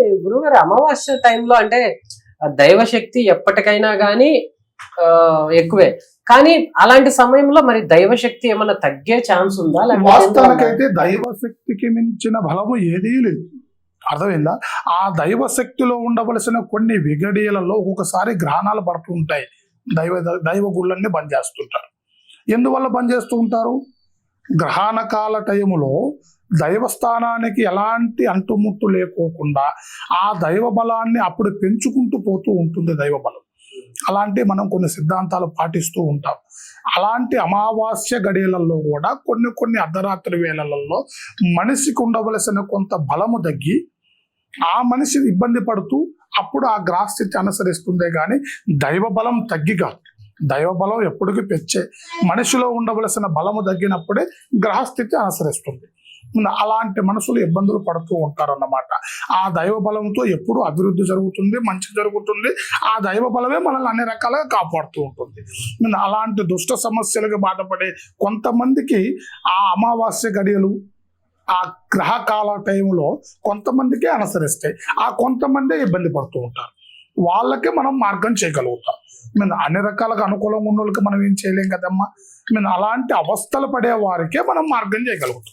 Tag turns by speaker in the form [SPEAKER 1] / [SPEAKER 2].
[SPEAKER 1] గురుగారు అమావాస్య టైంలో అంటే దైవశక్తి ఎప్పటికైనా గానీ ఎక్కువే. కానీ అలాంటి సమయంలో మరి దైవశక్తి ఏమన్నా తగ్గే ఛాన్స్ ఉందా?
[SPEAKER 2] వాస్తవానికైతే దైవశక్తికి మించిన బలము ఏదీ లేదు. అర్థమైందా? ఆ దైవశక్తిలో ఉండవలసిన కొన్ని విగడీలలో ఒక్కొక్కసారి గ్రహణాలు పడుతూ ఉంటాయి. దైవ గుళ్ళన్నీ బంద్ చేస్తుంటారు. ఎందువల్ల బంద్ చేస్తూ ఉంటారు? గ్రహణ కాల టైములో దైవస్థానానికి ఎలాంటి అంటుముట్టు లేకోకుండా ఆ దైవ బలాన్ని అప్పుడు పెంచుకుంటూ పోతూ ఉంటుంది దైవ బలం. అలాంటి మనం కొన్ని సిద్ధాంతాలు పాటిస్తూ ఉంటాం. అలాంటి అమావాస్య గడియలలో కూడా కొన్ని అర్ధరాత్రి వేళలలో మనిషికి ఉండవలసిన కొంత బలము తగ్గి ఆ మనిషి ఇబ్బంది పడుతూ అప్పుడు ఆ గ్రహస్థితి అనుసరిస్తుందే కానీ దైవ బలం తగ్గి కాదు. దైవ బలం ఎప్పటికీ పెంచే. మనిషిలో ఉండవలసిన బలము తగ్గినప్పుడే గ్రహస్థితి అనుసరిస్తుంది. అలాంటి మనుషులు ఇబ్బందులు పడుతూ ఉంటారన్నమాట. ఆ దైవ బలంతో ఎప్పుడు అభివృద్ధి జరుగుతుంది, మంచి జరుగుతుంది. ఆ దైవ బలమే మనల్ని అన్ని రకాలుగా కాపాడుతూ ఉంటుంది. అలాంటి దుష్ట సమస్యలకు బాధపడే కొంతమందికి ఆ అమావాస్య గడియలు ఆ గ్రహకాల టైంలో కొంతమందికే అనుసరిస్తాయి. ఆ కొంతమందే ఇబ్బంది పడుతూ ఉంటారు. వాళ్ళకే మనం మార్గం చేయగలుగుతాం. అన్ని రకాలుగా అనుకూలంగా ఉన్న వాళ్ళకి మనం ఏం చేయలేం కదమ్మా. అలాంటి అవస్థలు పడే వారికే మనం మార్గం చేయగలుగుతాం.